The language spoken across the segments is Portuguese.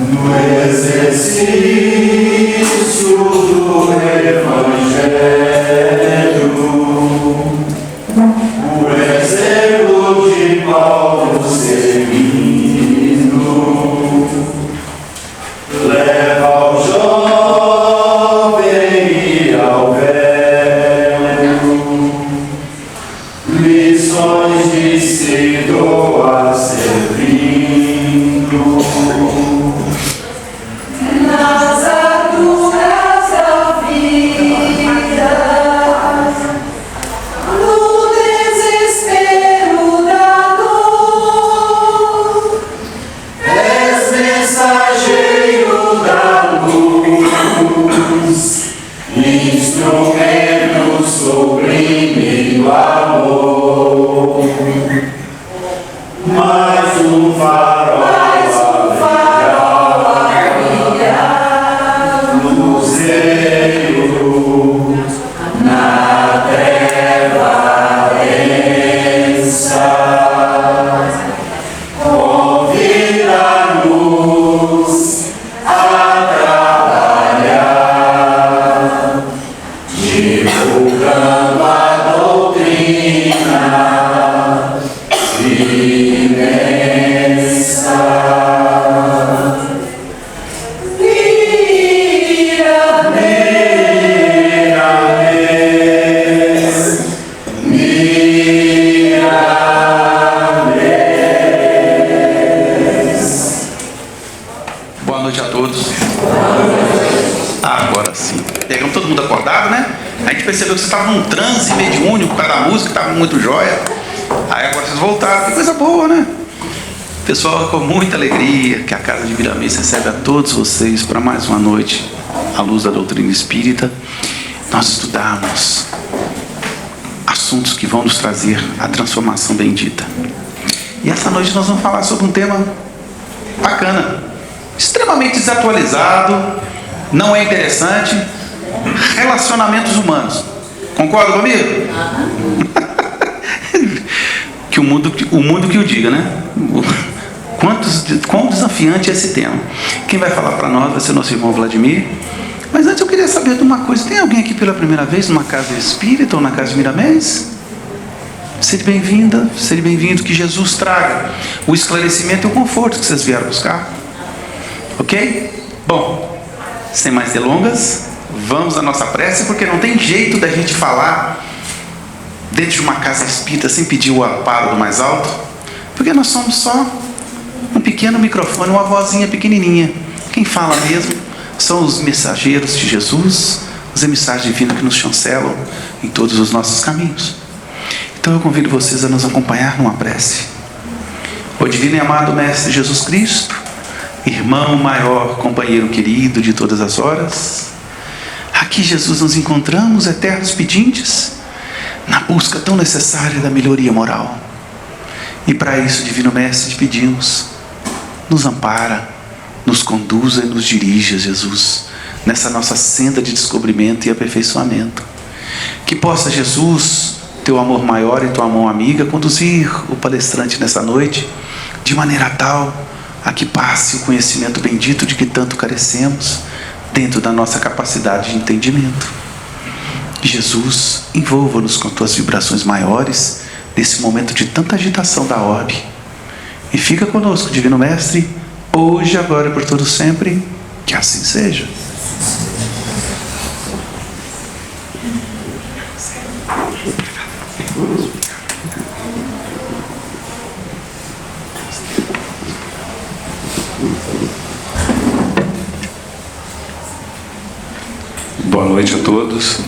No exercício do Evangelho, o exemplo de Paulo seguindo, leva ao jovem e ao velho lições de se doar servindo. Nas alturas da vida, no desespero da dor, És mensageiro da luz, instrumento sublime do amor. Mais um farol a brilhar, luzeiro na treva densa. Convida-nos a trabalhar, divulgando a doutrina imensa. Boa noite a todos. Agora sim. Pegamos todo mundo acordado, né? A gente percebeu que vocês estavam num transe mediúnico por causa da música, estava muito jóia. Aí agora vocês voltaram, que coisa boa, né? Pessoal, com muita alegria que a Casa de Viramês recebe a todos vocês para mais uma noite à luz da doutrina espírita. Nós estudamos assuntos que vão nos trazer a transformação bendita. E essa noite nós vamos falar sobre um tema bacana, extremamente desatualizado, não é interessante: relacionamentos humanos. Concorda comigo? Que o mundo que o diga, né? Quão desafiante é esse tema. Quem vai falar para nós vai ser nosso irmão Vladimir. Mas antes eu queria saber de uma coisa: tem alguém aqui pela primeira vez numa casa espírita ou na Casa de Miramês? Seja bem-vinda, seja bem-vindo. Que Jesus traga o esclarecimento e o conforto que vocês vieram buscar. Ok? Bom, sem mais delongas, vamos à nossa prece, porque não tem jeito da gente falar dentro de uma casa espírita sem pedir o amparo do mais alto, porque nós somos só um pequeno microfone, uma vozinha pequenininha. Quem fala mesmo são os mensageiros de Jesus, os emissários divinos que nos chancelam em todos os nossos caminhos. Então eu convido vocês a nos acompanhar numa prece. Ó divino e amado Mestre Jesus Cristo, irmão maior, companheiro querido de todas as horas, aqui, Jesus, nos encontramos eternos pedintes na busca tão necessária da melhoria moral. E para isso, Divino Mestre, te pedimos: nos ampara, nos conduza e nos dirija, Jesus, nessa nossa senda de descobrimento e aperfeiçoamento. Que possa, Jesus, teu amor maior e tua mão amiga conduzir o palestrante nessa noite de maneira tal a que passe o conhecimento bendito de que tanto carecemos dentro da nossa capacidade de entendimento. Jesus, envolva-nos com tuas vibrações maiores nesse momento de tanta agitação da orbe. E fica conosco, Divino Mestre, hoje, agora e por todo sempre. Que assim seja. Boa noite a todos.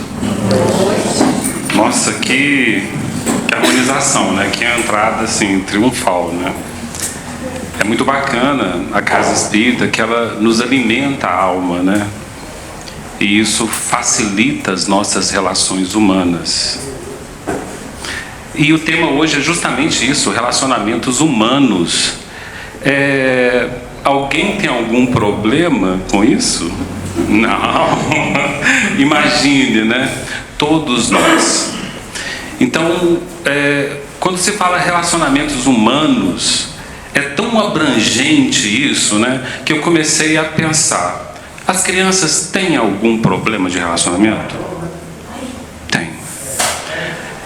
Nossa, que harmonização, né? Que entrada assim, triunfal, né? É muito bacana a casa espírita, que ela nos alimenta a alma, né? E isso facilita as nossas relações humanas. E o tema hoje é justamente isso: relacionamentos humanos. Alguém tem algum problema com isso? Não. Imagine, né? Todos nós. Então, quando se fala relacionamentos humanos, é tão abrangente isso, né, que eu comecei a pensar: as crianças têm algum problema de relacionamento? Tem.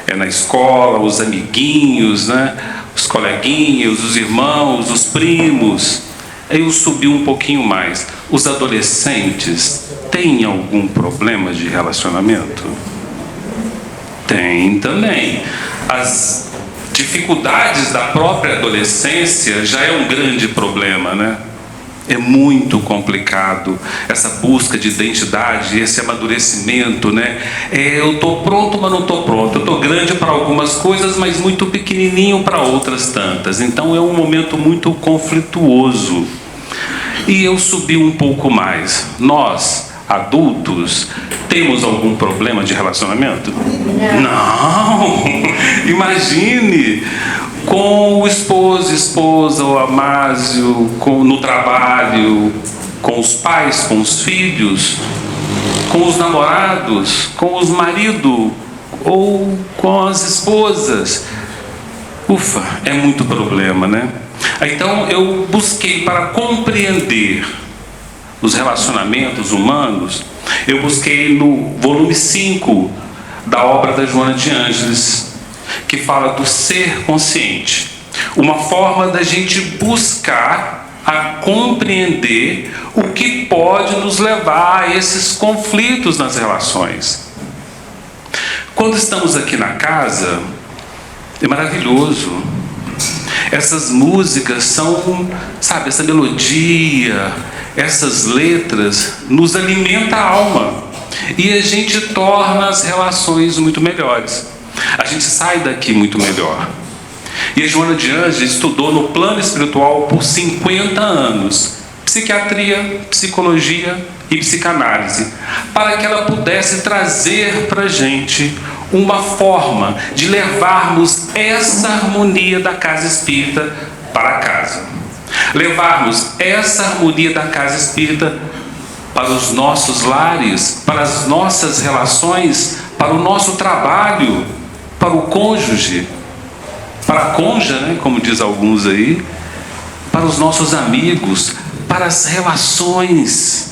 É na escola, os amiguinhos, né, os coleguinhas, os irmãos, os primos. Aí eu subi um pouquinho mais. Os adolescentes têm algum problema de relacionamento? Tem também. As dificuldades da própria adolescência já é um grande problema, né? É muito complicado essa busca de identidade, esse amadurecimento, né? Eu estou pronto, mas não estou pronto. Eu estou grande para algumas coisas, mas muito pequenininho para outras tantas. Então é um momento muito conflituoso. E eu subi um pouco mais. Nós, adultos, temos algum problema de relacionamento? Não! Imagine! Com o esposo, esposa, o amásio, no trabalho, com os pais, com os filhos, com os namorados, com os maridos ou com as esposas. Ufa, é muito problema, né? Então eu busquei, para compreender os relacionamentos humanos, eu busquei no volume 5 da obra da Joana de Ângeles, que fala do ser consciente. Uma forma da gente buscar a compreender o que pode nos levar a esses conflitos nas relações. Quando estamos aqui na casa, é maravilhoso. Essas músicas são, sabe, essa melodia, essas letras nos alimentam a alma. E a gente torna as relações muito melhores. A gente sai daqui muito melhor. E a Joana de Ângeles estudou no plano espiritual por 50 anos. Psiquiatria, psicologia e psicanálise. Para que ela pudesse trazer para a gente uma forma de levarmos essa harmonia da casa espírita para casa. Levarmos essa harmonia da casa espírita para os nossos lares, para as nossas relações, para o nosso trabalho, para o cônjuge, para a conja, né, como diz alguns aí, para os nossos amigos, para as relações.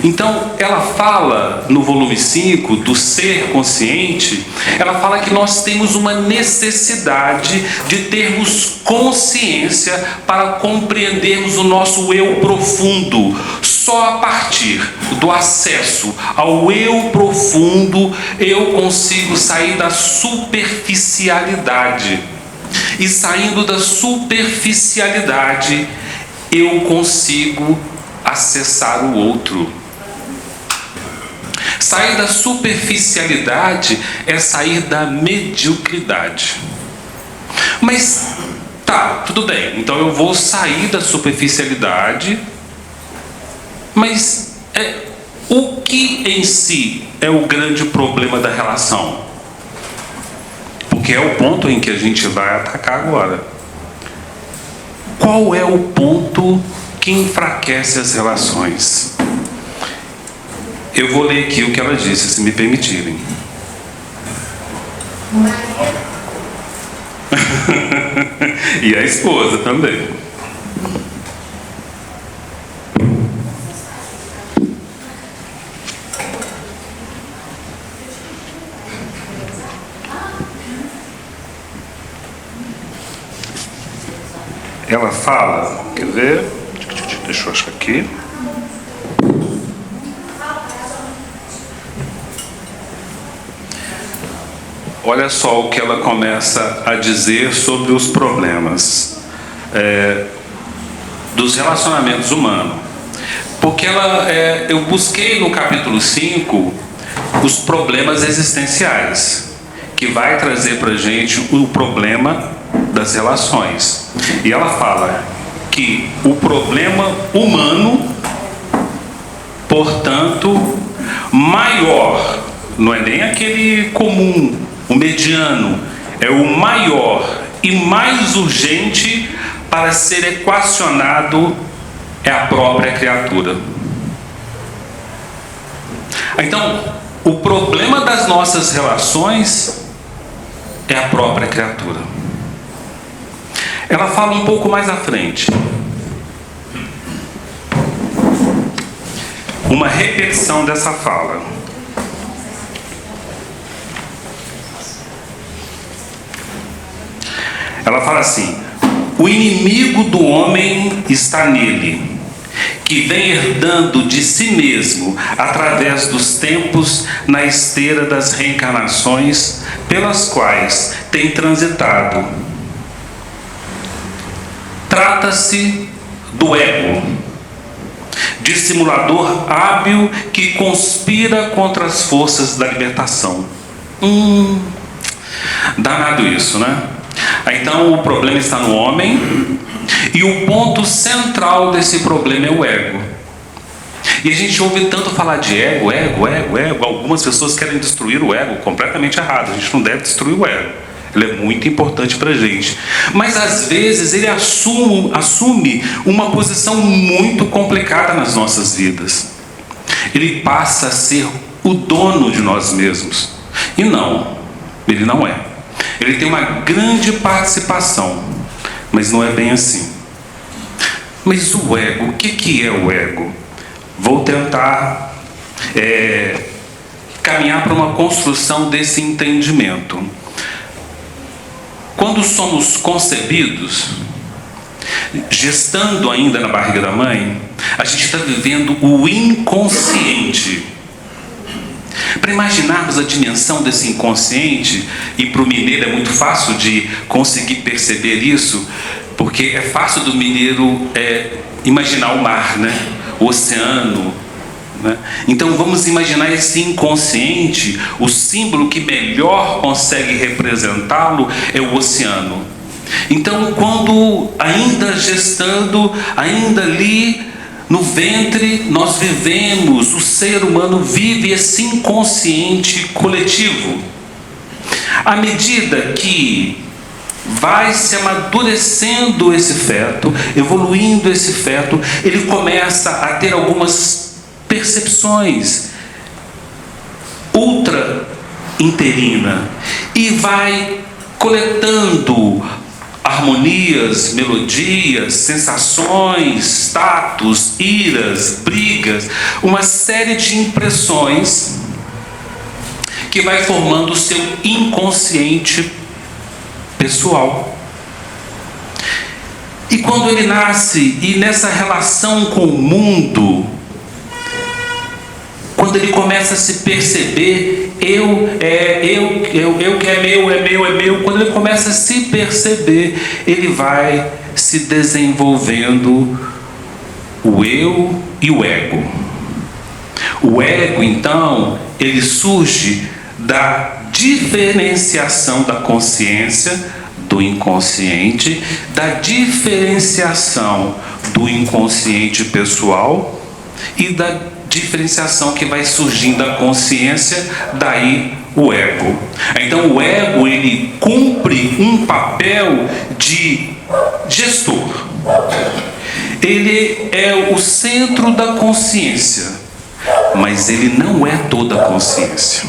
Então, ela fala no volume 5 do ser consciente, ela fala que nós temos uma necessidade de termos consciência para compreendermos o nosso eu profundo. Só a partir do acesso ao eu profundo eu consigo sair da superficialidade. E saindo da superficialidade, eu consigo acessar o outro. Sair da superficialidade é sair da mediocridade. Mas tá, tudo bem. Então eu vou sair da superficialidade. Mas o que em si é o grande problema da relação? Porque é o ponto em que a gente vai atacar agora. Qual é o ponto que enfraquece as relações? Eu vou ler aqui o que ela disse, se me permitirem. E a esposa também. Ela fala, quer ver? Deixa eu achar aqui. Olha só o que ela começa a dizer sobre os problemas dos relacionamentos humanos. Porque eu busquei no capítulo 5 os problemas existenciais, que vai trazer para a gente o problema das relações. E ela fala que o problema humano, portanto, maior, não é nem aquele comum, o mediano, é o maior e mais urgente para ser equacionado, é a própria criatura. Então, o problema das nossas relações é a própria criatura. ela fala um pouco mais à frente. Uma repetição dessa fala. Ela fala assim: o inimigo do homem está nele, que vem herdando de si mesmo, através dos tempos, na esteira das reencarnações pelas quais tem transitado. Trata-se do ego, dissimulador hábil que conspira contra as forças da libertação. Danado isso, né? Então o problema está no homem, e o ponto central desse problema é o ego. E a gente ouve tanto falar de ego. Algumas pessoas querem destruir o ego, completamente errado. A gente não deve destruir o ego. Ele é muito importante para a gente. Mas às vezes ele assume uma posição muito complicada nas nossas vidas. Ele passa a ser o dono de nós mesmos. E não, ele não é. Ele tem uma grande participação, mas não é bem assim. Mas o ego, o que é o ego? Vou tentar caminhar para uma construção desse entendimento. Quando somos concebidos, gestando ainda na barriga da mãe, a gente está vivendo o inconsciente. Para imaginarmos a dimensão desse inconsciente, e para o mineiro é muito fácil de conseguir perceber isso, porque é fácil do mineiro imaginar o mar, né? O oceano, né? Então vamos imaginar esse inconsciente. O símbolo que melhor consegue representá-lo é o oceano. Então, quando ainda gestando, ainda ali no ventre, nós vivemos, o ser humano vive esse inconsciente coletivo. À medida que vai se amadurecendo esse feto, evoluindo esse feto, ele começa a ter algumas percepções ultra-interina e vai coletando harmonias, melodias, sensações, status, iras, brigas, uma série de impressões que vai formando o seu inconsciente pessoal. E quando ele nasce, e nessa relação com o mundo, quando ele começa a se perceber, eu que é meu, quando ele começa a se perceber, ele vai se desenvolvendo o eu e o ego. O ego, então, ele surge da diferenciação da consciência do inconsciente, da diferenciação do inconsciente pessoal e da diferenciação que vai surgindo da consciência, daí o ego. Então o ego, ele cumpre um papel de gestor. Ele é o centro da consciência, mas ele não é toda a consciência.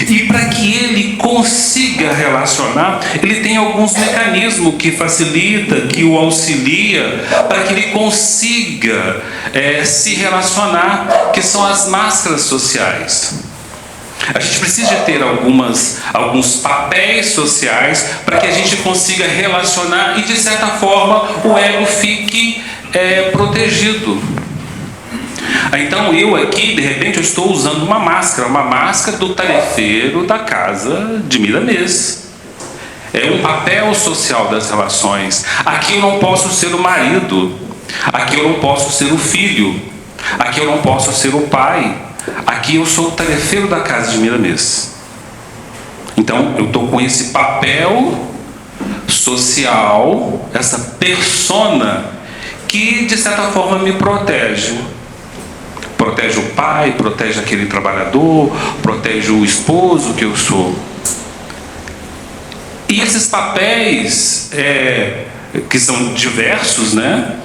E para que ele consiga relacionar, ele tem alguns mecanismos que facilita, que o auxilia, para que ele consiga se relacionar, que são as máscaras sociais. A gente precisa ter alguns papéis sociais para que a gente consiga relacionar e, de certa forma, o ego fique protegido. Então eu aqui, de repente, eu estou usando uma máscara do tarefeiro da casa de Miramês. É um papel social das relações. Aqui eu não posso ser o marido, aqui eu não posso ser o filho, aqui eu não posso ser o pai, aqui eu sou o tarefeiro da casa de Miramês. Então eu estou com esse papel social, essa persona que de certa forma me protege. Protege o pai, protege aquele trabalhador, protege o esposo que eu sou. E esses papéis, que são diversos, né?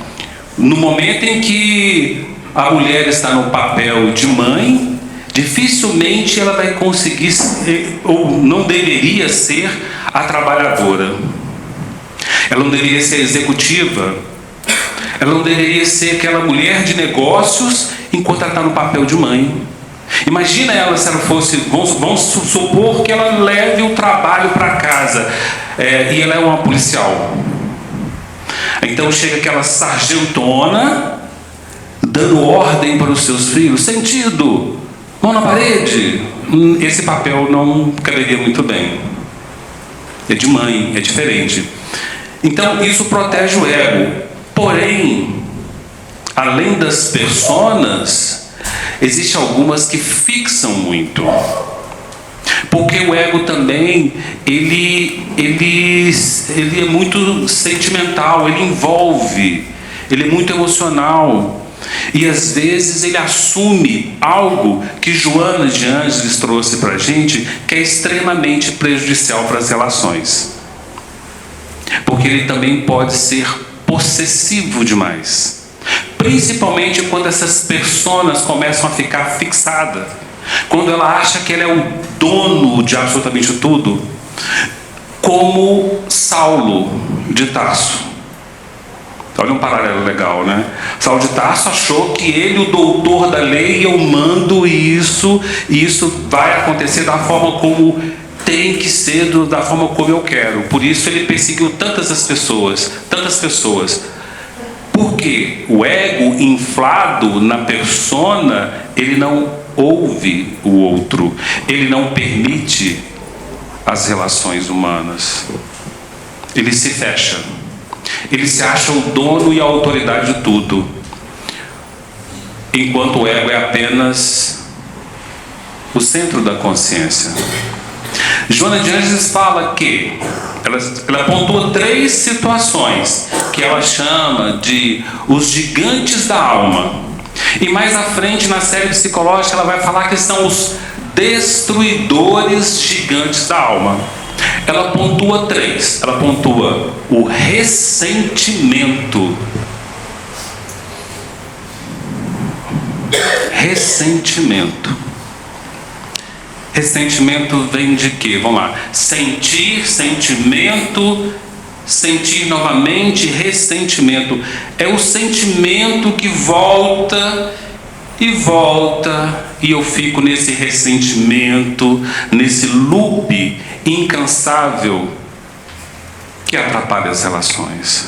No momento em que a mulher está no papel de mãe, dificilmente ela vai conseguir ser, ou não deveria ser, a trabalhadora. ela não deveria ser executiva, ela não deveria ser aquela mulher de negócios enquanto ela está no papel de mãe. Imagina ela se ela fosse, vamos supor que ela leve o trabalho para casa, e ela é uma policial. Então chega aquela sargentona dando ordem para os seus filhos: sentido, mão na parede. Esse papel não caberia muito bem. É de mãe, é diferente. Então isso protege o ego. Porém, além das personas, existem algumas que fixam muito. Porque o ego também, ele é muito sentimental, ele envolve, ele é muito emocional. E às vezes ele assume algo que Joana de Ângeles trouxe para a gente, que é extremamente prejudicial para as relações. Porque ele também pode ser possessivo demais. Principalmente quando essas personas começam a ficar fixadas. Quando ela acha que ela é o dono de absolutamente tudo. Como Saulo de Tarso. Olha um paralelo legal, né? Saulo de Tarso achou que ele, o doutor da lei, eu mando isso vai acontecer da forma como tem que ser, da forma como eu quero. Por isso ele perseguiu tantas pessoas. Porque o ego inflado na persona, ele não ouve o outro, ele não permite as relações humanas, ele se fecha, ele se acha o dono e a autoridade de tudo, enquanto o ego é apenas o centro da consciência. Joana de Ângeles fala que ela pontua 3 situações que ela chama de os gigantes da alma. E mais à frente, na série psicológica, ela vai falar que são os destruidores gigantes da alma. Ela pontua 3. Ela pontua o ressentimento. Ressentimento vem de quê? Vamos lá. Sentir, sentimento, sentir novamente, ressentimento. É o sentimento que volta e volta, e eu fico nesse ressentimento, nesse loop incansável que atrapalha as relações.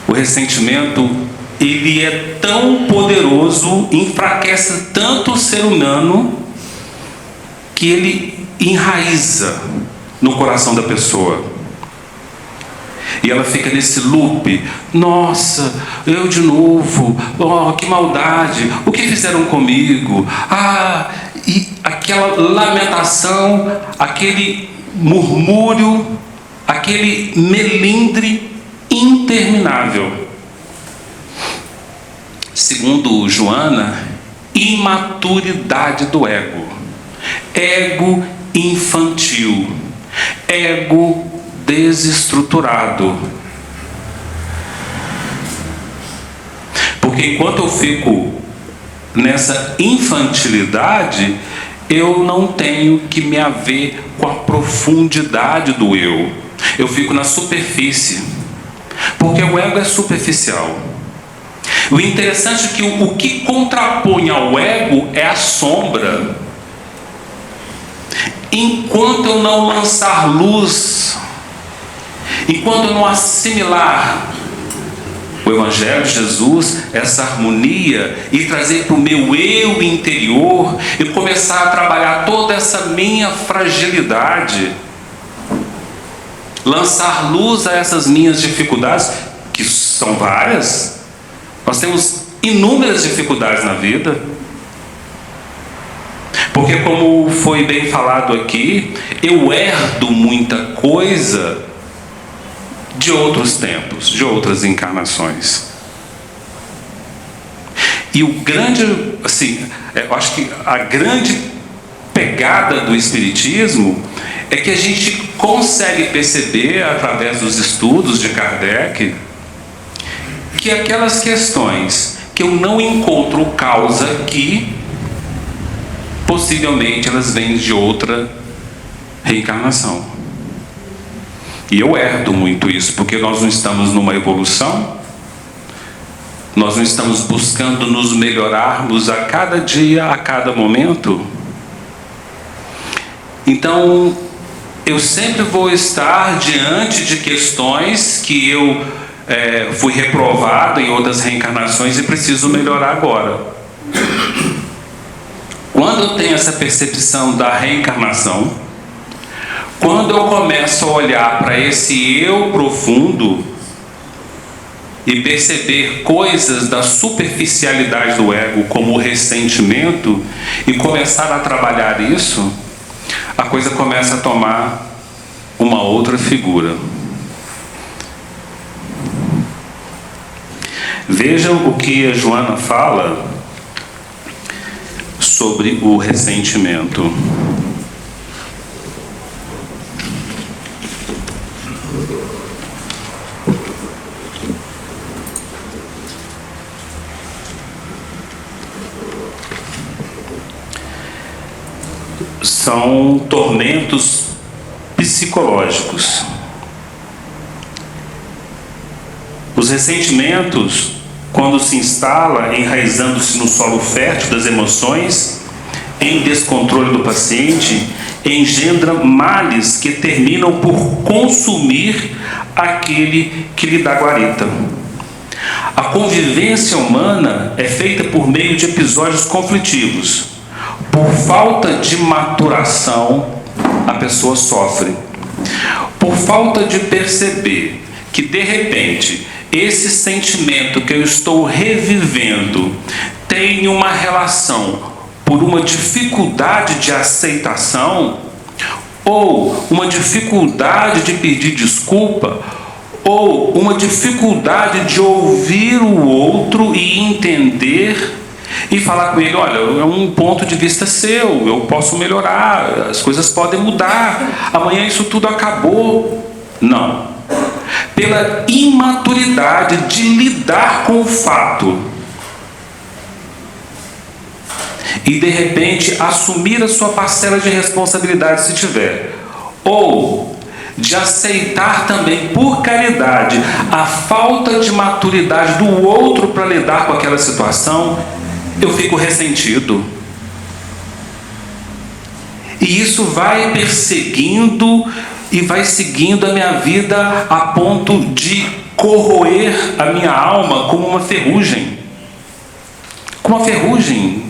O ressentimento, ele é tão poderoso, enfraquece tanto o ser humano, que ele enraiza no coração da pessoa. E ela fica nesse loop: nossa, eu de novo, oh, que maldade, o que fizeram comigo? E aquela lamentação, aquele murmúrio, aquele melindre interminável. Segundo Joana, imaturidade do ego. Ego infantil. Ego desestruturado. Porque enquanto eu fico nessa infantilidade, eu não tenho que me haver com a profundidade do eu. Eu fico na superfície. Porque o ego é superficial. O interessante é que o que contrapõe ao ego é a sombra. Enquanto eu não lançar luz, enquanto eu não assimilar o Evangelho de Jesus, essa harmonia, e trazer para o meu eu interior, e começar a trabalhar toda essa minha fragilidade, lançar luz a essas minhas dificuldades, que são várias. Nós temos inúmeras dificuldades na vida. Porque, como foi bem falado aqui, eu herdo muita coisa de outros tempos, de outras encarnações. E o grande, eu acho que a grande pegada do Espiritismo é que a gente consegue perceber, através dos estudos de Kardec, que aquelas questões que eu não encontro causa aqui, possivelmente elas vêm de outra reencarnação. E eu herdo muito isso, porque nós não estamos numa evolução, nós não estamos buscando nos melhorarmos a cada dia, a cada momento. Então, eu sempre vou estar diante de questões que eu fui reprovado em outras reencarnações e preciso melhorar agora. Quando eu tenho essa percepção da reencarnação, quando eu começo a olhar para esse eu profundo e perceber coisas da superficialidade do ego, como o ressentimento, e começar a trabalhar isso, a coisa começa a tomar uma outra figura. Vejam o que a Joana fala sobre o ressentimento. São tormentos psicológicos. Os ressentimentos, quando se instala, enraizando-se no solo fértil das emoções, em descontrole do paciente, engendra males que terminam por consumir aquele que lhe dá guarita. A convivência humana é feita por meio de episódios conflitivos. Por falta de maturação, a pessoa sofre. Por falta de perceber que, de repente, esse sentimento que eu estou revivendo tem uma relação por uma dificuldade de aceitação, ou uma dificuldade de pedir desculpa, ou uma dificuldade de ouvir o outro e entender e falar com ele: olha, é um ponto de vista seu, eu posso melhorar, as coisas podem mudar, amanhã isso tudo acabou. Não. Pela imaturidade de lidar com o fato e de repente assumir a sua parcela de responsabilidade se tiver, ou de aceitar também por caridade a falta de maturidade do outro para lidar com aquela situação, eu fico ressentido. E isso vai perseguindo e vai seguindo a minha vida a ponto de corroer a minha alma como uma ferrugem. Como a ferrugem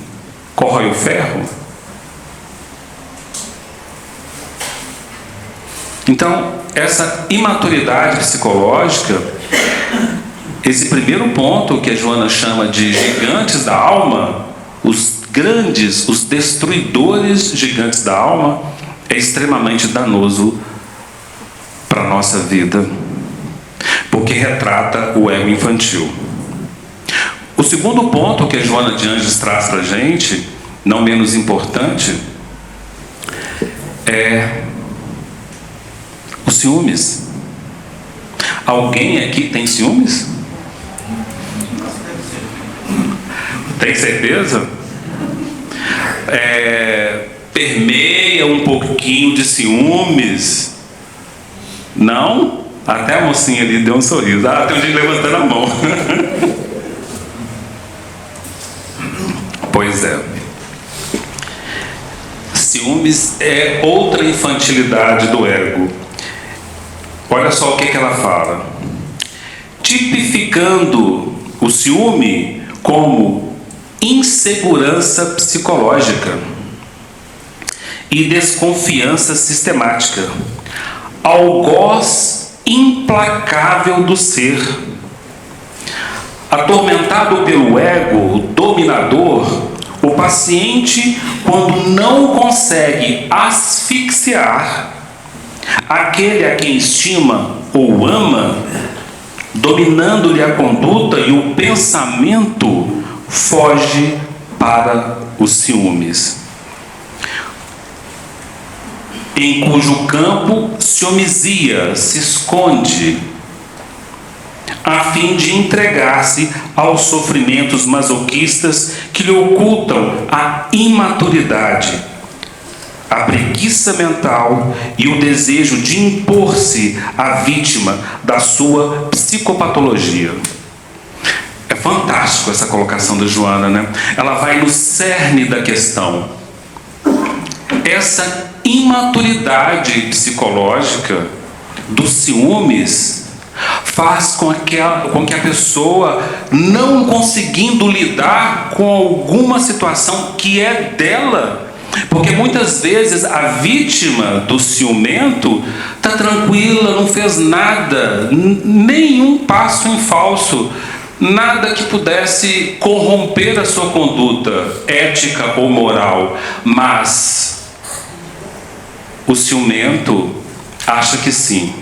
corrói o ferro. Então, essa imaturidade psicológica, esse primeiro ponto que a Joana chama de gigantes da alma, os grandes, os destruidores gigantes da alma, é extremamente danoso para a nossa vida, porque retrata o ego infantil. O segundo ponto que a Joana de Anjos traz para a gente, não menos importante, é os ciúmes. Alguém aqui tem ciúmes? Tem certeza? Permeia um pouquinho de ciúmes? Não? Até a mocinha ali deu um sorriso. Ah, tem um gente levantando a mão. Pois é. Ciúmes é outra infantilidade do ego. Olha só o que ela fala. Tipificando o ciúme como insegurança psicológica e desconfiança sistemática, algoz implacável do ser. Atormentado pelo ego dominador, o paciente, quando não consegue asfixiar aquele a quem estima ou ama, dominando-lhe a conduta e o pensamento, foge para os ciúmes, em cujo campo se homizia, se esconde, a fim de entregar-se aos sofrimentos masoquistas que lhe ocultam a imaturidade, a preguiça mental e o desejo de impor-se à vítima da sua psicopatologia. É fantástico essa colocação da Joana, né? Ela vai no cerne da questão. Essa imaturidade psicológica dos ciúmes faz com que a pessoa, não conseguindo lidar com alguma situação que é dela, porque muitas vezes a vítima do ciumento está tranquila, não fez nada, nenhum passo em falso, nada que pudesse corromper a sua conduta ética ou moral, mas o ciumento acha que sim.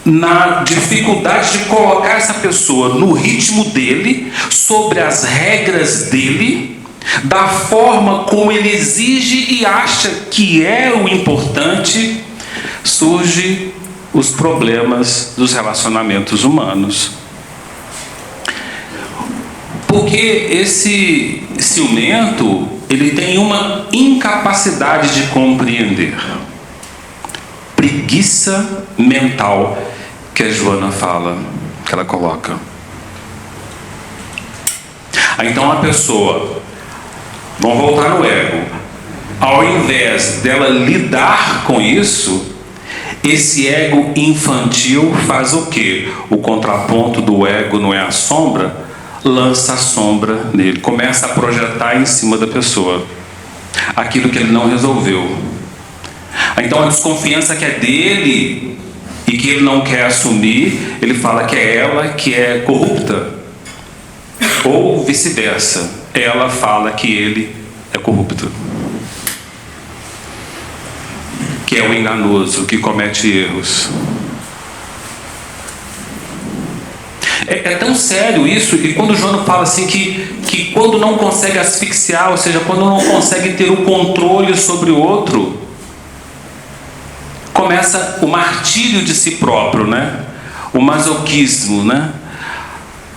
Na dificuldade de colocar essa pessoa no ritmo dele, sobre as regras dele, da forma como ele exige e acha que é o importante, surgem os problemas dos relacionamentos humanos. Porque esse ciumento, ele tem uma incapacidade de compreender. Preguiça mental que a Joana fala, que ela coloca. Então a pessoa, vamos voltar no ego, ao invés dela lidar com isso, esse ego infantil faz o quê? O contraponto do ego não é a sombra, lança a sombra nele, começa a projetar em cima da pessoa aquilo que ele não resolveu. Então a desconfiança que é dele e que ele não quer assumir, ele fala que é ela que é corrupta, ou vice-versa, ela fala que ele é corrupto, que é o enganoso, que comete erros. É tão sério isso, e quando Joana fala assim que quando não consegue asfixiar, ou seja, quando não consegue ter o controle sobre o outro, começa o martírio de si próprio, né? O masoquismo, né?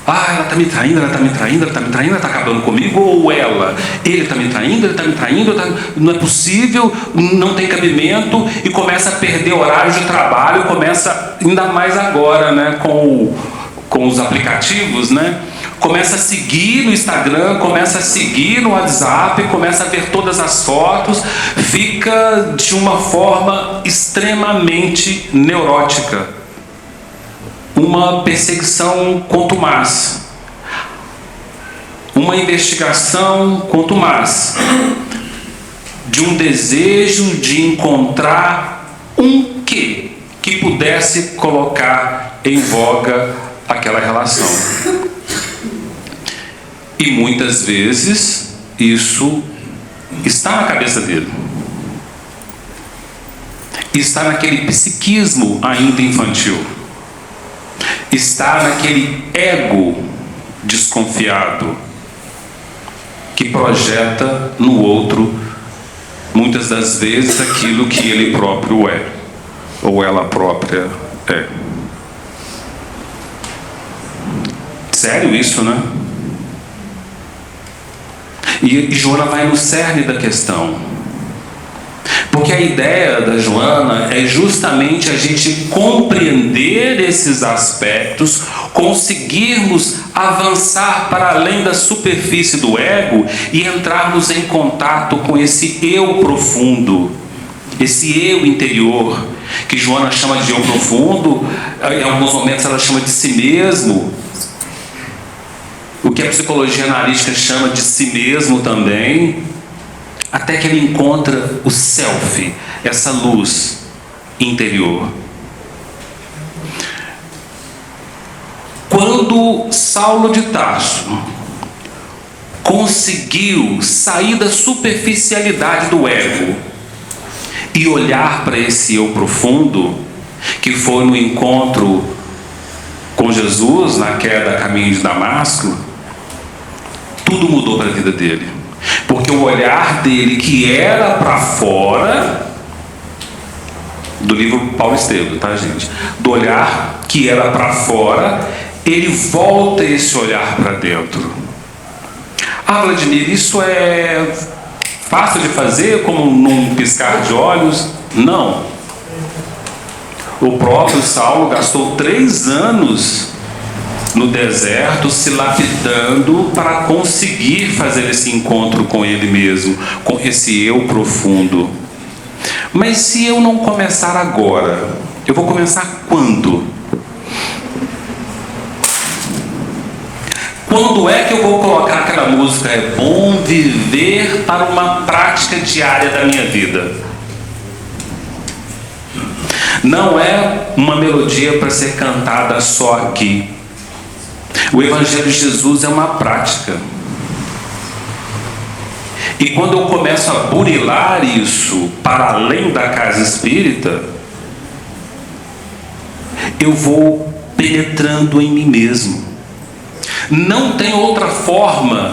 Ah, ela está me traindo, ela está me traindo, ela está me traindo, ela está acabando comigo, ou ela? Ele está me traindo, ele está me traindo, não é possível, não tem cabimento, e começa a perder horário de trabalho, começa, ainda mais agora, né? Com os aplicativos, né? Começa a seguir no Instagram, começa a seguir no WhatsApp, começa a ver todas as fotos, fica de uma forma extremamente neurótica. Uma perseguição contumaz. Uma investigação contumaz. De um desejo de encontrar um quê que pudesse colocar em voga aquela relação. E muitas vezes isso está na cabeça dele. Está naquele psiquismo ainda infantil. Está naquele ego desconfiado que projeta no outro, muitas das vezes, aquilo que ele próprio é, ou ela própria é. Sério isso, né? E Joana vai no cerne da questão. Porque a ideia da Joana é justamente a gente compreender esses aspectos, conseguirmos avançar para além da superfície do ego e entrarmos em contato com esse eu profundo, esse eu interior, que Joana chama de eu profundo, em alguns momentos ela chama de si mesmo, o que a psicologia analítica chama de si mesmo também, até que ele encontra o self, essa luz interior. Quando Saulo de Tarso conseguiu sair da superficialidade do ego e olhar para esse eu profundo, que foi no encontro com Jesus, na queda a caminho de Damasco, tudo mudou para a vida dele. Porque o olhar dele, que era para fora, do livro Paulo Estevam, tá, gente? Do olhar que era para fora, ele volta esse olhar para dentro. Ah, Vladimir, isso é Fácil de fazer, como num piscar de olhos? Não. O próprio Saulo gastou 3 anos no deserto se lapidando para conseguir fazer esse encontro com ele mesmo, com esse eu profundo. Mas se eu não começar agora, eu vou começar quando? Quando é que eu vou colocar aquela música "É bom viver" para uma prática diária da minha vida? Não é uma melodia para ser cantada só aqui. O Evangelho de Jesus é uma prática. E quando eu começo a burilar isso para além da casa espírita, eu vou penetrando em mim mesmo. Não tem outra forma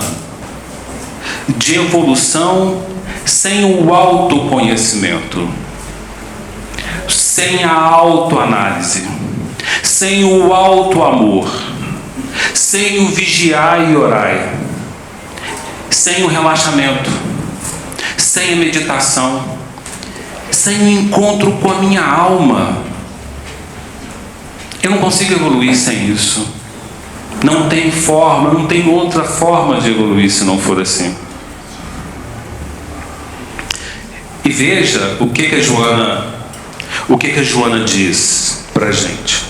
de evolução sem o autoconhecimento, sem a autoanálise, sem o autoamor, sem o vigiar e orar, sem o relaxamento, sem a meditação, sem o encontro com a minha alma. Eu não consigo evoluir sem isso. Não tem forma, não tem outra forma de evoluir se não for assim. E veja o que a Joana diz pra gente.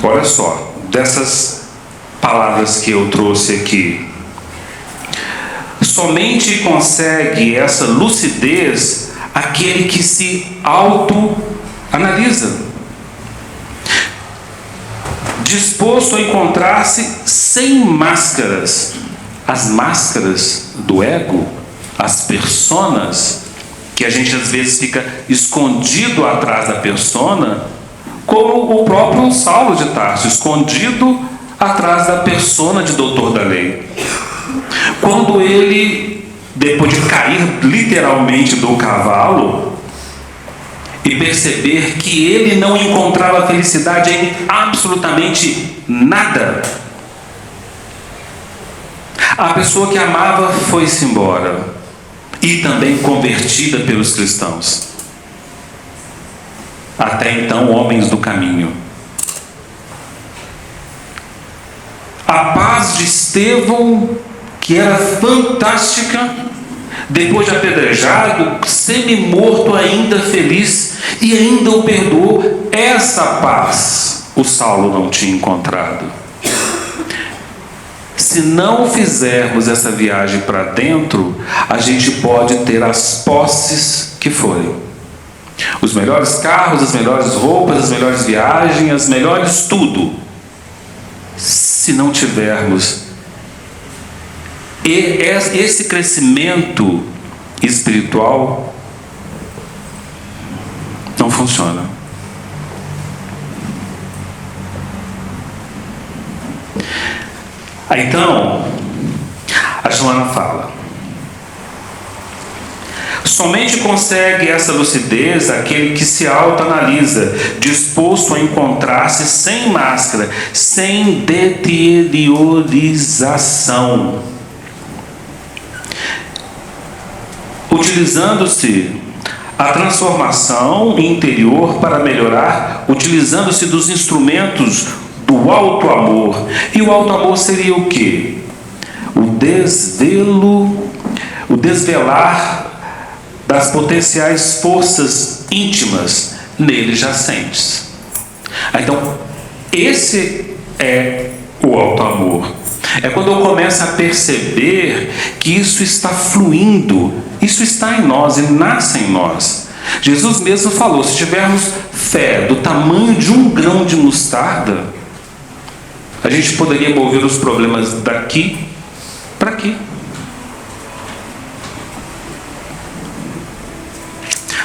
Olha só, dessas palavras que eu trouxe aqui. Somente consegue essa lucidez aquele que se autoanalisa, disposto a encontrar-se sem máscaras. As máscaras do ego, as personas, que a gente às vezes fica escondido atrás da persona, como o próprio Saulo de Tarso, escondido atrás da persona de doutor da lei. Quando ele, depois de cair literalmente do cavalo e perceber que ele não encontrava felicidade em absolutamente nada, a pessoa que amava foi-se embora, e também convertida pelos cristãos, até então homens do caminho. A paz de Estevão, que era fantástica, depois de apedrejado, semi-morto, ainda feliz, e ainda o perdoou. Essa paz o Saulo não tinha encontrado. Se não fizermos essa viagem para dentro, a gente pode ter as posses que forem, os melhores carros, as melhores roupas, as melhores viagens, as melhores tudo. Se não tivermos esse crescimento espiritual, não funciona. Então, a Joana fala: somente consegue essa lucidez aquele que se autoanalisa, disposto a encontrar-se sem máscara, sem deteriorização, utilizando-se a transformação interior para melhorar, utilizando-se dos instrumentos do alto amor. E o alto amor seria o quê? O desvelar das potenciais forças íntimas nele jacentes. Então, esse é o alto amor. É quando eu começo a perceber que isso está fluindo, isso está em nós e nasce em nós. Jesus mesmo falou: se tivermos fé do tamanho de um grão de mostarda, a gente poderia mover os problemas daqui para aqui.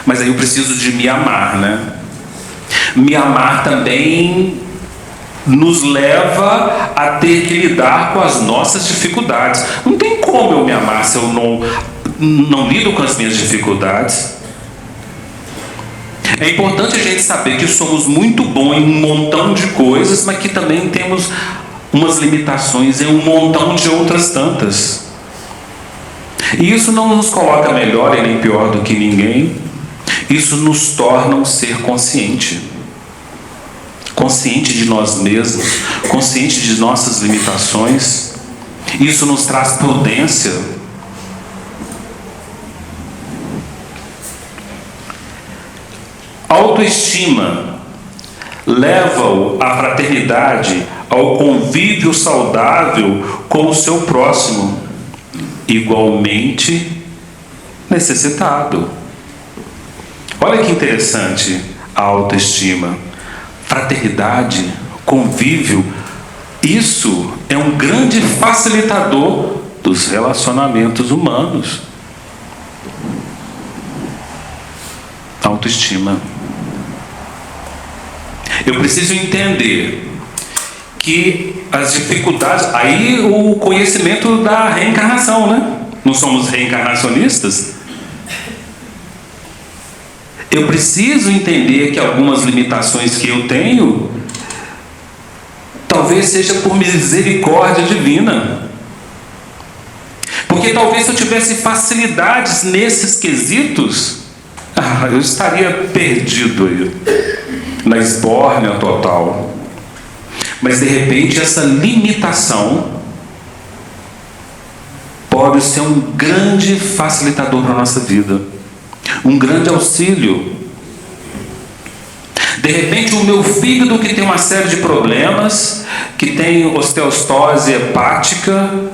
Mas aí eu preciso de me amar, né? Me amar também nos leva a ter que lidar com as nossas dificuldades. Não tem como eu me amar se eu não lido com as minhas dificuldades. É importante a gente saber que somos muito bons em um montão de coisas, mas que também temos umas limitações em um montão de outras tantas. E isso não nos coloca melhor e nem pior do que ninguém. Isso nos torna um ser consciente. Consciente de nós mesmos, consciente de nossas limitações. Isso nos traz prudência. Autoestima leva-o à fraternidade, ao convívio saudável com o seu próximo, igualmente necessitado. Olha que interessante a autoestima. Fraternidade, convívio, isso é um grande facilitador dos relacionamentos humanos. Autoestima. Eu preciso entender que as dificuldades... Aí o conhecimento da reencarnação, né? Não somos reencarnacionistas? Eu preciso entender que algumas limitações que eu tenho, talvez seja por misericórdia divina. Porque talvez se eu tivesse facilidades nesses quesitos, eu estaria perdido aí, na esbórnia total. Mas de repente essa limitação pode ser um grande facilitador para a nossa vida, um grande auxílio. De repente o meu fígado, que tem uma série de problemas, que tem osteoporose hepática,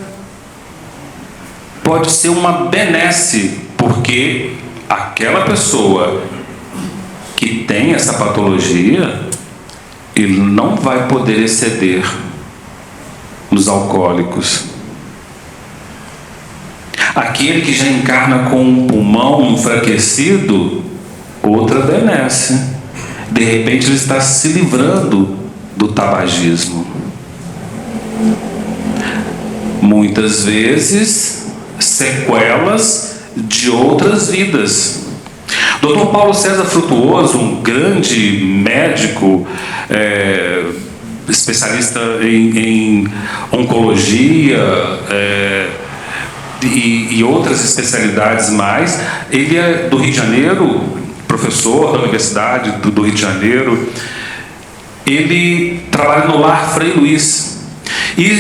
pode ser uma benesse, porque aquela pessoa que tem essa patologia, ele não vai poder exceder nos alcoólicos. Aquele que já encarna com um pulmão enfraquecido, outra benesse. De repente ele está se livrando do tabagismo. Muitas vezes, sequelas de outras vidas. Dr. Paulo César Frutuoso, um grande médico, especialista em oncologia e outras especialidades mais, ele é do Rio de Janeiro, professor da Universidade do Rio de Janeiro. Ele trabalha no Lar Frei Luiz. E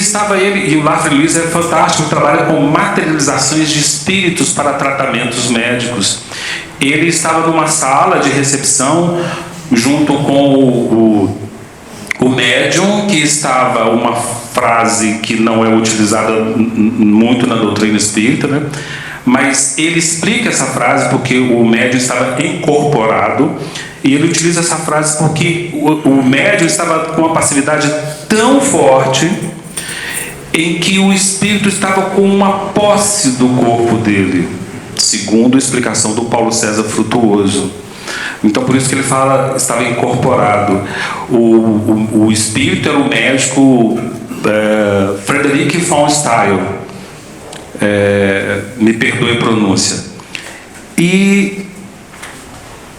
o Lar Frei Luiz é fantástico, trabalha com materializações de espíritos para tratamentos médicos. Ele estava numa sala de recepção junto com o médium, que estava uma frase que não é utilizada muito na doutrina espírita, né? Mas ele explica essa frase porque o médium estava incorporado, e ele utiliza essa frase porque o médium estava com uma passividade tão forte em que o espírito estava com uma posse do corpo dele, segundo a explicação do Paulo César Frutuoso. Então, por isso que ele fala, estava incorporado. O espírito era o médico Frederick von Steyl. Me perdoe a pronúncia. E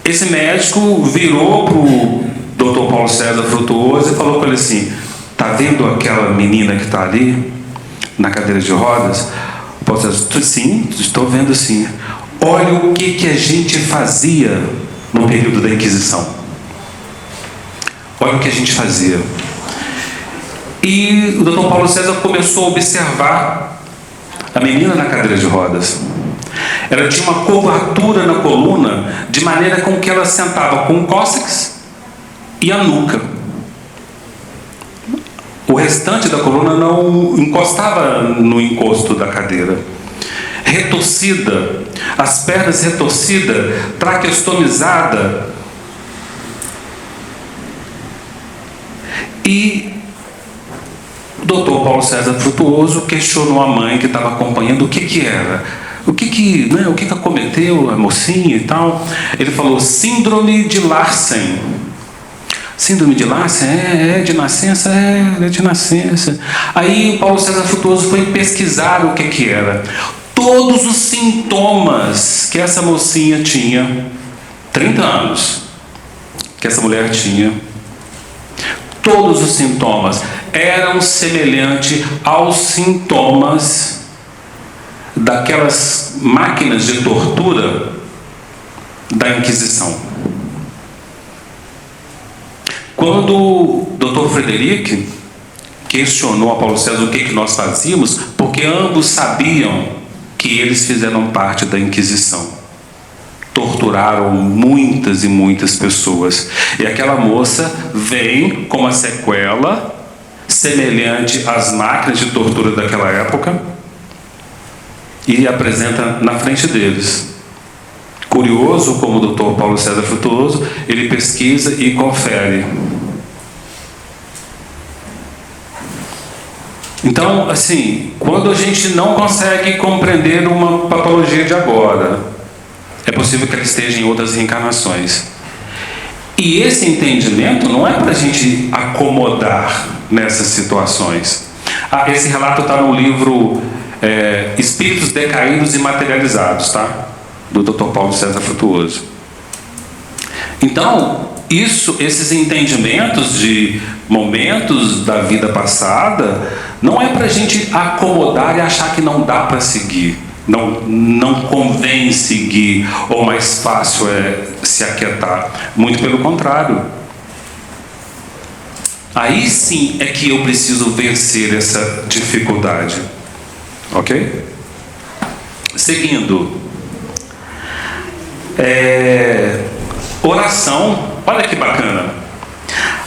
esse médico virou para o Dr. Paulo César Frutuoso e falou com ele assim: tá vendo aquela menina que está ali na cadeira de rodas? O Paulo César: sim, estou vendo sim. Olha o que a gente fazia no período da Inquisição. Olha o que a gente fazia. E o Dr. Paulo César começou a observar a menina na cadeira de rodas. Ela tinha uma curvatura na coluna, de maneira com que ela sentava com o cóccix e a nuca. O restante da coluna não encostava no encosto da cadeira. Retorcida, as pernas retorcidas, traqueostomizada. E o Dr. Paulo César Frutuoso questionou a mãe que estava acompanhando o que era. O que acometeu a mocinha e tal. Ele falou: síndrome de Larsen. Síndrome de Larsen? É de nascença? É de nascença. Aí o Paulo César Frutuoso foi pesquisar o que era. Todos os sintomas que essa mocinha tinha, 30 anos, que essa mulher tinha, todos os sintomas eram semelhantes aos sintomas daquelas máquinas de tortura da Inquisição. Quando o Dr. Frederic questionou a Paulo César o que nós fazíamos, porque ambos sabiam que eles fizeram parte da Inquisição. Torturaram muitas e muitas pessoas. E aquela moça vem com uma sequela semelhante às máquinas de tortura daquela época e apresenta na frente deles. Curioso como o Dr. Paulo César Frutuoso, ele pesquisa e confere. Então, assim, quando a gente não consegue compreender uma patologia de agora, é possível que ela esteja em outras reencarnações. E esse entendimento não é para a gente acomodar nessas situações. Esse relato está no livro Espíritos Decaídos e Materializados, tá? Do Dr. Paulo César Frutuoso. Então, esses entendimentos de momentos da vida passada, não é para a gente acomodar e achar que não dá para seguir. Não convém seguir, ou mais fácil é se aquietar. Muito pelo contrário. Aí sim é que eu preciso vencer essa dificuldade. Ok? Seguindo. Oração. Olha que bacana.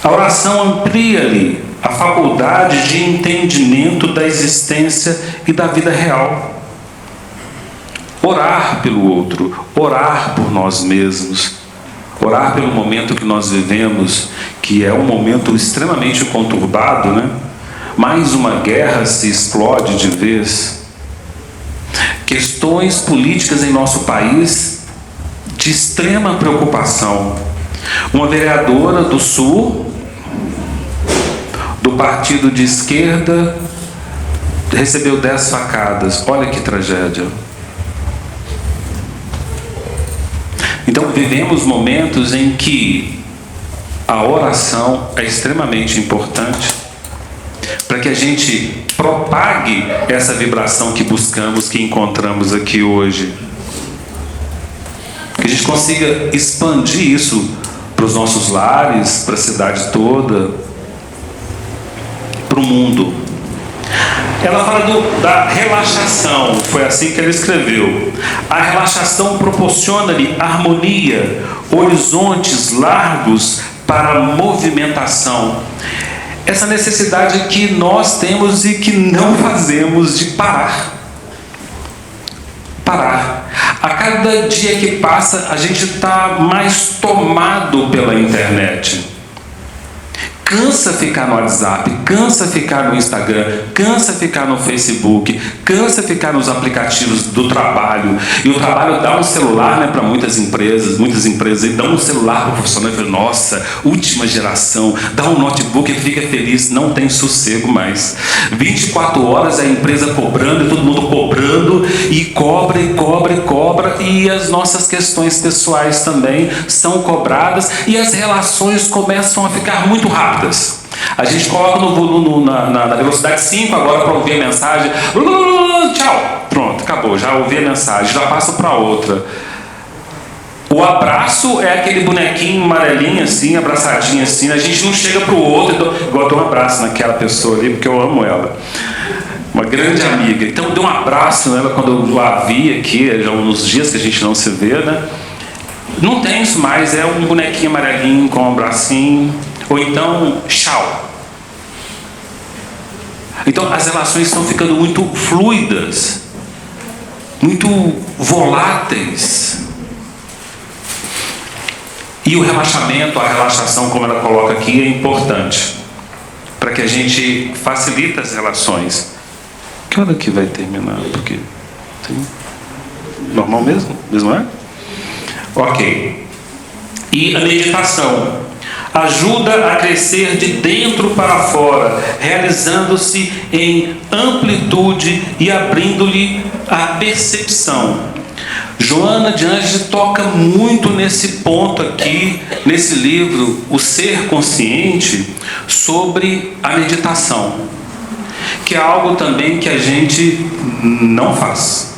A oração amplia-lhe a faculdade de entendimento da existência e da vida real. Orar pelo outro, orar por nós mesmos, orar pelo momento que nós vivemos, que é um momento extremamente conturbado, né? Mais uma guerra se explode de vez. Questões políticas em nosso país de extrema preocupação. Uma vereadora do Sul, do partido de esquerda, recebeu 10 facadas. Olha que tragédia. Então vivemos momentos em que a oração é extremamente importante para que a gente propague essa vibração que buscamos, que encontramos aqui hoje. Que a gente consiga expandir isso para os nossos lares, para a cidade toda, para o mundo. Ela fala da relaxação, foi assim que ela escreveu. A relaxação proporciona-lhe harmonia, horizontes largos para a movimentação. Essa necessidade que nós temos e que não fazemos de parar. Parar. A cada dia que passa, a gente está mais tomado pela internet. Cansa ficar no WhatsApp, cansa ficar no Instagram, cansa ficar no Facebook, cansa ficar nos aplicativos do trabalho. E o trabalho dá um celular, né, para muitas empresas dão um celular para o profissional e fala, nossa, última geração, dá um notebook e fica feliz, não tem sossego mais. 24 horas a empresa cobrando, e todo mundo cobrando, e cobra, e cobra, e cobra, e as nossas questões pessoais também são cobradas, e as relações começam a ficar muito rápidas. A gente coloca na velocidade 5 agora para ouvir a mensagem. Tchau, pronto, acabou, já ouvi a mensagem, já passo para outra. O abraço é aquele bonequinho amarelinho assim, abraçadinho assim, a gente não chega para o outro, igual eu dou um abraço naquela pessoa ali, porque eu amo ela, uma grande amiga. Então eu dei um abraço nela quando eu a vi aqui, já uns dias que a gente não se vê, né? Não tem isso mais, é um bonequinho amarelinho com um abracinho. Ou então, tchau. Então as relações estão ficando muito fluidas, muito voláteis. E o relaxamento, a relaxação, como ela coloca aqui, é importante para que a gente facilite as relações. Que hora que vai terminar? Porque tem... normal mesmo? Mesmo é? Ok. E a meditação ajuda a crescer de dentro para fora, realizando-se em amplitude e abrindo-lhe a percepção. Joana de Ângeles toca muito nesse ponto aqui, nesse livro, O Ser Consciente, sobre a meditação, que é algo também que a gente não faz.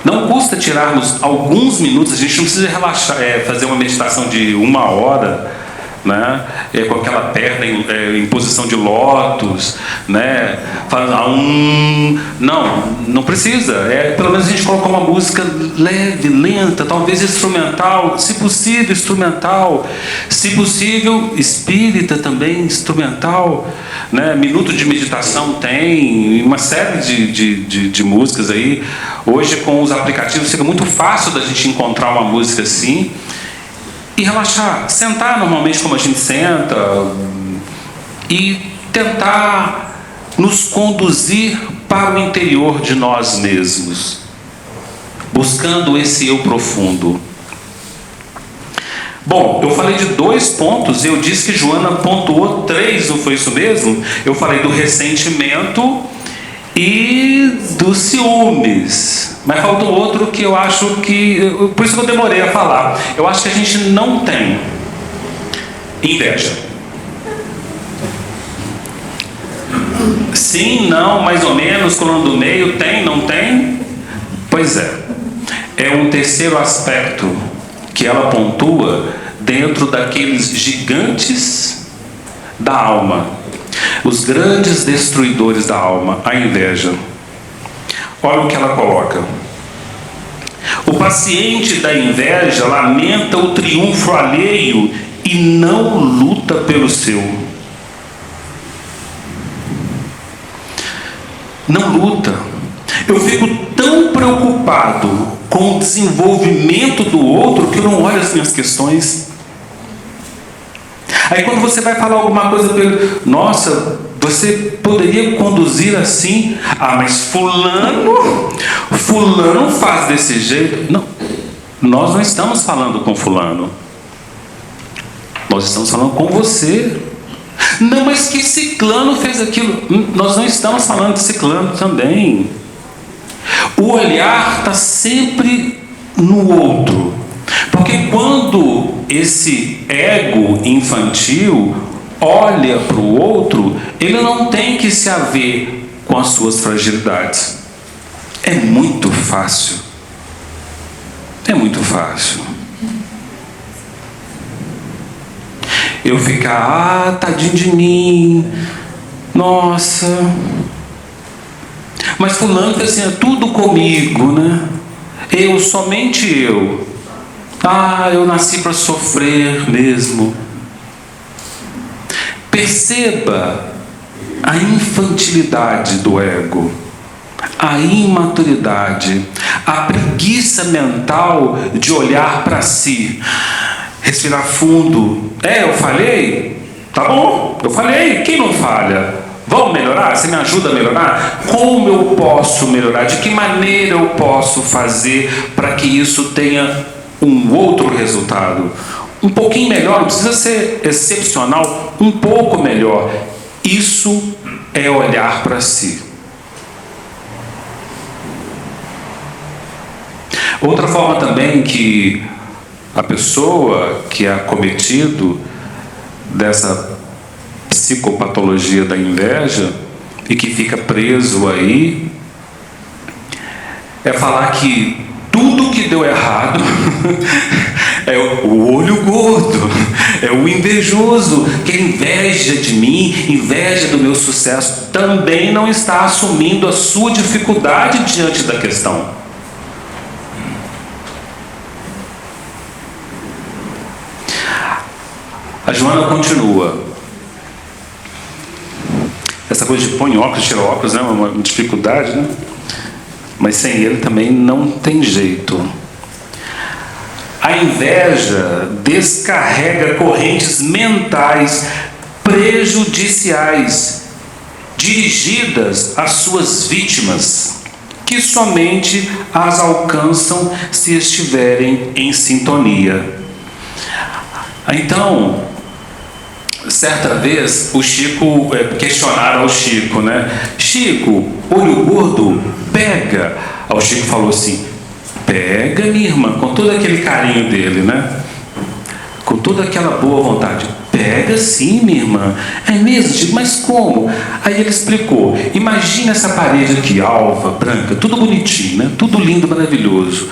Não custa tirarmos alguns minutos, a gente não precisa relaxar, fazer uma meditação de 1 hora, né? Com aquela perna em posição de lótus, né? Não precisa. Pelo menos a gente colocar uma música leve, lenta, talvez instrumental, se possível instrumental, se possível espírita também, instrumental, né? Minuto de meditação tem uma série de músicas aí. Hoje com os aplicativos fica muito fácil da gente encontrar uma música assim e relaxar, sentar normalmente como a gente senta e tentar nos conduzir para o interior de nós mesmos, buscando esse eu profundo. Bom, eu falei de 2 pontos, eu disse que Joana pontuou 3, não foi isso mesmo? Eu falei do ressentimento e dos ciúmes, mas faltou outro que eu acho que, por isso que eu demorei a falar. Eu acho que a gente não tem inveja. Sim, não, mais ou menos, coluna do meio, tem, não tem? Pois é um terceiro aspecto que ela pontua dentro daqueles gigantes da alma, os grandes destruidores da alma, a inveja. Olha o que ela coloca: o paciente da inveja lamenta o triunfo alheio e não luta pelo seu. Não luta. Eu fico tão preocupado com o desenvolvimento do outro que eu não olho as minhas questões. Aí quando você vai falar alguma coisa para ele, nossa, você poderia conduzir assim? Ah, mas fulano faz desse jeito. Não, nós não estamos falando com fulano. Nós estamos falando com você. Não, mas que ciclano fez aquilo? Nós não estamos falando de ciclano também. O olhar está sempre no outro. Porque quando esse ego infantil olha para o outro, ele não tem que se haver com as suas fragilidades. É muito fácil. É muito fácil. Eu ficar, tadinho de mim, nossa. Mas fulano fez assim, é tudo comigo, né? Somente eu. Eu nasci para sofrer mesmo. Perceba a infantilidade do ego, a imaturidade, a preguiça mental de olhar para si. Respirar fundo. Eu falhei? Tá bom, eu falhei. Quem não falha? Vamos melhorar? Você me ajuda a melhorar? Como eu posso melhorar? De que maneira eu posso fazer para que isso tenha um outro resultado? Um pouquinho melhor, não precisa ser excepcional, um pouco melhor. Isso é olhar para si. Outra forma também que a pessoa que é acometido dessa psicopatologia da inveja e que fica preso aí é falar que tudo que deu errado é o olho gordo, é o invejoso, que inveja de mim, inveja do meu sucesso, também não está assumindo a sua dificuldade diante da questão. A Joana continua. Essa coisa de põe óculos, tira óculos, é uma dificuldade, né? Mas sem ele também não tem jeito. A inveja descarrega correntes mentais prejudiciais dirigidas às suas vítimas, que somente as alcançam se estiverem em sintonia. Então, certa vez o Chico, questionaram ao Chico, né? Chico, olho gordo, pega. Aí o Chico falou assim, pega, minha irmã, com todo aquele carinho dele, né? com toda aquela boa vontade. Pega sim, minha irmã. É mesmo? Digo, mas como? Aí ele explicou. Imagina essa parede aqui, alva, branca, tudo bonitinho, né? Tudo lindo, maravilhoso.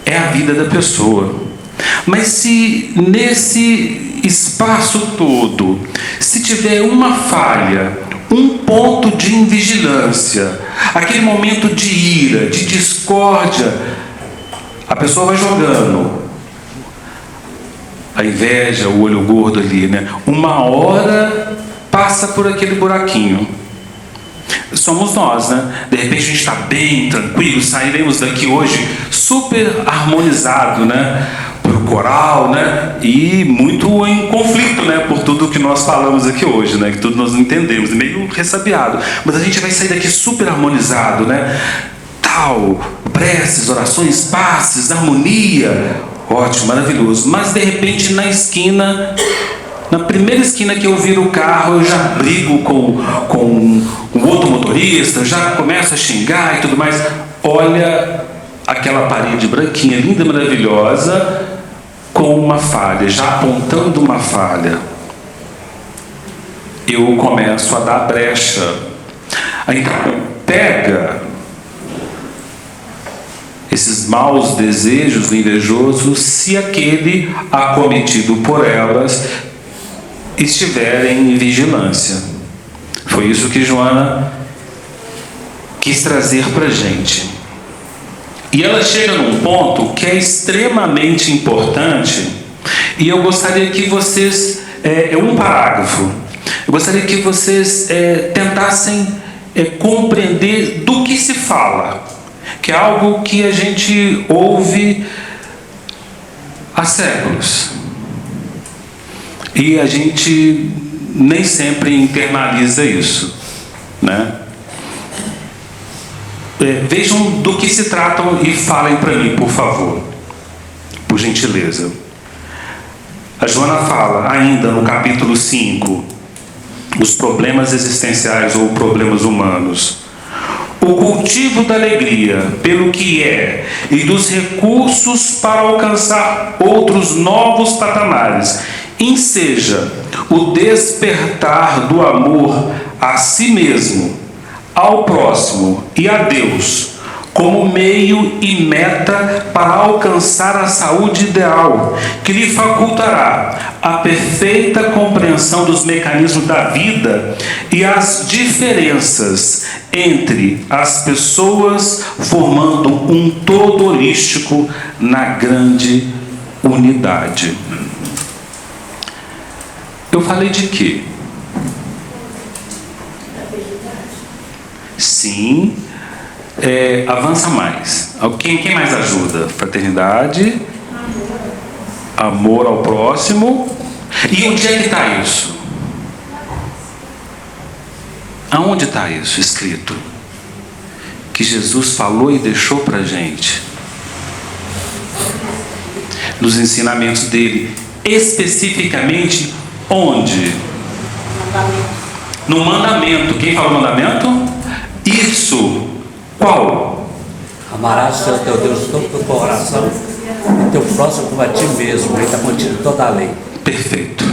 É a vida da pessoa. Mas se nesse espaço todo, se tiver uma falha, um ponto de invigilância, aquele momento de ira, de discórdia, a pessoa vai jogando a inveja, o olho gordo ali, né? Uma hora passa por aquele buraquinho. Somos nós, né? De repente a gente está bem, tranquilo, sairemos daqui hoje super harmonizado, né? Por coral, né? E muito em conflito, né? Por tudo que nós falamos aqui hoje, né? Que tudo nós não entendemos, meio ressabiado. Mas a gente vai sair daqui super harmonizado, né? Tal, preces, orações, passes, harmonia. Ótimo, maravilhoso. Mas de repente na esquina, na primeira esquina que eu viro o carro, eu já brigo com o outro motorista, já começo a xingar e tudo mais. Olha aquela parede branquinha, linda, maravilhosa, com uma falha, já apontando uma falha. Eu começo a dar brecha. Aí pega esses maus desejos do invejoso, se aquele acometido por elas estiver em vigilância. Foi isso que Joana quis trazer para a gente. E ela chega num ponto que é extremamente importante, e eu gostaria que vocês, é um parágrafo, eu gostaria que vocês tentassem compreender do que se fala, que é algo que a gente ouve há séculos. E a gente nem sempre internaliza isso, né? Vejam do que se tratam e falem para mim, por favor, por gentileza. A Joana fala, ainda no capítulo 5, os problemas existenciais ou problemas humanos. O cultivo da alegria pelo que é e dos recursos para alcançar outros novos patamares, enseja o despertar do amor a si mesmo, ao próximo e a Deus, como meio e meta para alcançar a saúde ideal, que lhe facultará a perfeita compreensão dos mecanismos da vida e as diferenças entre as pessoas, formando um todo holístico na grande unidade. Eu falei de quê? Sim, avança mais. Quem mais ajuda? Fraternidade, amor ao próximo. E onde é que está isso? Aonde está isso escrito? Que Jesus falou e deixou para a gente. Nos ensinamentos dele. Especificamente onde? No mandamento. Quem falou mandamento? Isso. Qual? Amarás o Senhor teu Deus todo o teu coração e teu próximo como a ti mesmo. Ele está contido toda a lei. Perfeito.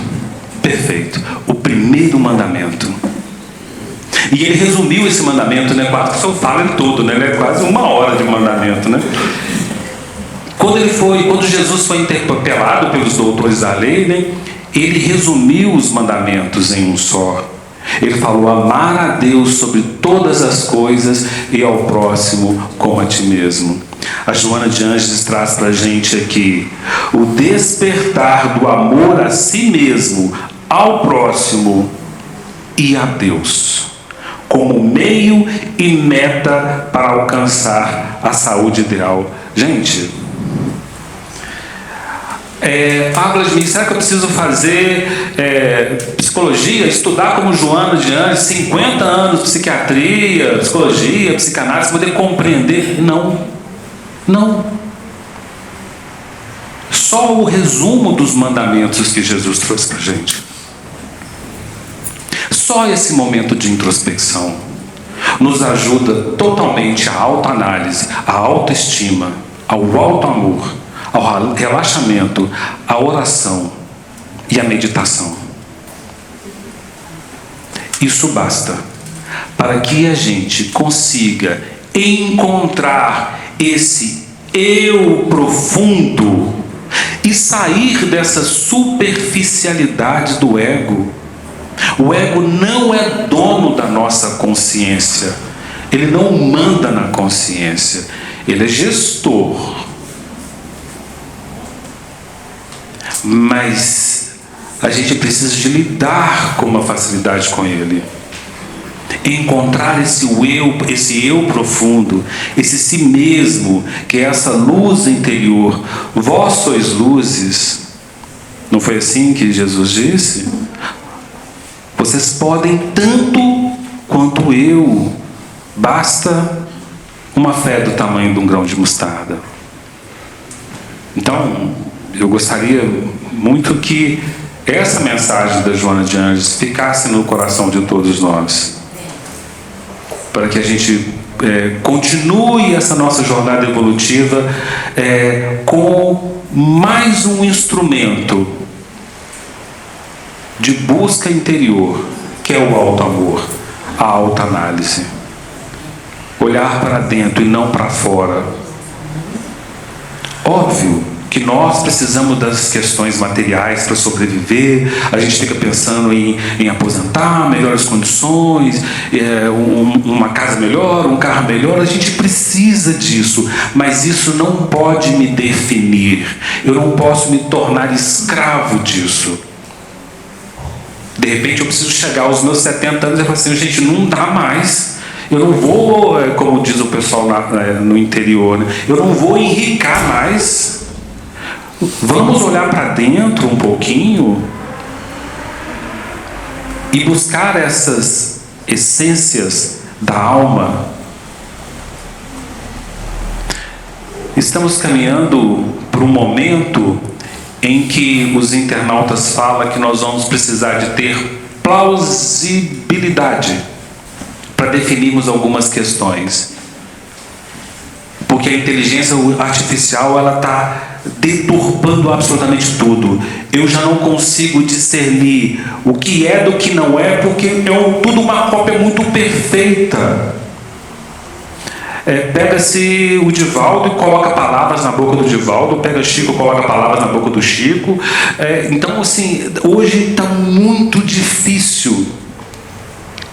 Perfeito. O primeiro mandamento. E ele resumiu esse mandamento, né? Quase que o senhor fala ele todo, né? É quase 1 hora de mandamento, né? Quando Jesus foi interpelado pelos doutores da lei, né? Ele resumiu os mandamentos em um só. Ele falou: amar a Deus sobre todas as coisas e ao próximo como a ti mesmo. A Joana de Ângeles traz para a gente aqui o despertar do amor a si mesmo, ao próximo e a Deus, como meio e meta para alcançar a saúde ideal. Gente, fala de mim, será que eu preciso fazer psicologia, estudar como Joana de Ângeles, 50 anos de psiquiatria, psicologia, psicanálise, poder compreender? Não. Só o resumo dos mandamentos que Jesus trouxe para a gente. Só esse momento de introspecção nos ajuda totalmente à autoanálise, à autoestima, ao auto-amor, ao relaxamento, à oração e a meditação. Isso basta para que a gente consiga encontrar esse eu profundo e sair dessa superficialidade do ego. O ego não é dono da nossa consciência. Ele não manda na consciência. Ele é gestor. Mas a gente precisa de lidar com uma facilidade com ele. Encontrar esse eu profundo, esse si mesmo, que é essa luz interior. Vós sois luzes. Não foi assim que Jesus disse? Vocês podem tanto quanto eu. Basta uma fé do tamanho de um grão de mostarda. Então, eu gostaria muito que essa mensagem da Joana de Anjos ficasse no coração de todos nós, para que a gente continue essa nossa jornada evolutiva com mais um instrumento de busca interior, que é o auto-amor, a autoanálise. Olhar para dentro e não para fora. Óbvio que nós precisamos das questões materiais para sobreviver. A gente fica pensando em aposentar, melhores condições, uma casa melhor, um carro melhor. A gente precisa disso, mas isso não pode me definir. Eu não posso me tornar escravo disso. De repente eu preciso chegar aos meus 70 anos e falar assim: gente, não dá mais. Eu não vou, como diz o pessoal no interior, né? Eu não vou enricar mais. Vamos olhar para dentro um pouquinho e buscar essas essências da alma. Estamos caminhando para um momento em que os internautas falam que nós vamos precisar de ter plausibilidade para definirmos algumas questões, porque a inteligência artificial ela está deturpando absolutamente tudo. Eu já não consigo discernir o que é do que não é, porque é tudo uma cópia muito perfeita. Pega-se o Divaldo e coloca palavras na boca do Divaldo, pega Chico e coloca palavras na boca do Chico. Então, assim, hoje está muito difícil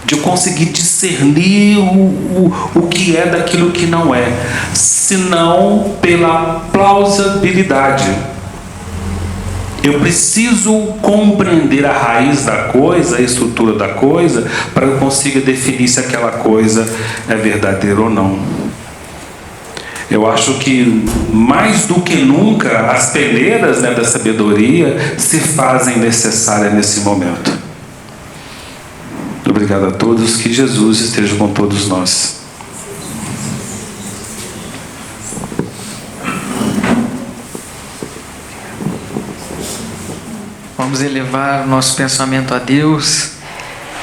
de eu conseguir discernir o que é daquilo que não é, senão pela plausibilidade. Eu preciso compreender a raiz da coisa, a estrutura da coisa, para que eu consiga definir se aquela coisa é verdadeira ou não. Eu acho que, mais do que nunca, as peneiras, da sabedoria se fazem necessárias nesse momento. Obrigado a todos, que Jesus esteja com todos nós. Vamos elevar o nosso pensamento a Deus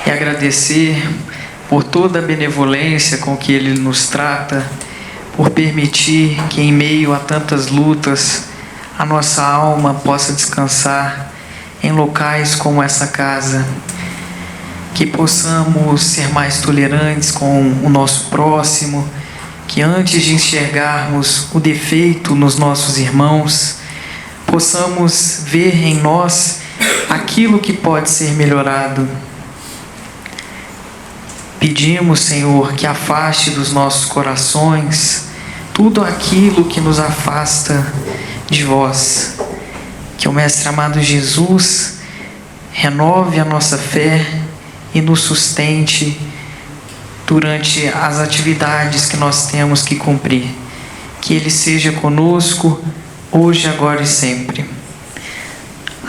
e agradecer por toda a benevolência com que Ele nos trata, por permitir que em meio a tantas lutas a nossa alma possa descansar em locais como essa casa. Que possamos ser mais tolerantes com o nosso próximo, que antes de enxergarmos o defeito nos nossos irmãos, possamos ver em nós aquilo que pode ser melhorado. Pedimos, Senhor, que afaste dos nossos corações tudo aquilo que nos afasta de vós. Que o Mestre amado Jesus renove a nossa fé e nos sustente durante as atividades que nós temos que cumprir. Que Ele seja conosco, hoje, agora e sempre.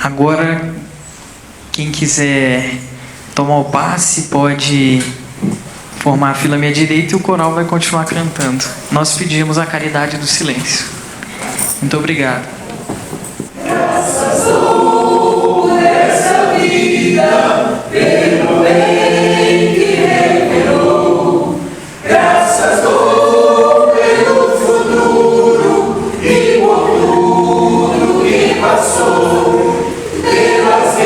Agora, quem quiser tomar o passe, pode formar a fila à minha direita e o coral vai continuar cantando. Nós pedimos a caridade do silêncio. Muito obrigado. Graças dou nessa vida pelo bem que revelou. Graças dou pelo futuro e por tudo que passou. Pelas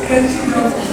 Cantinho.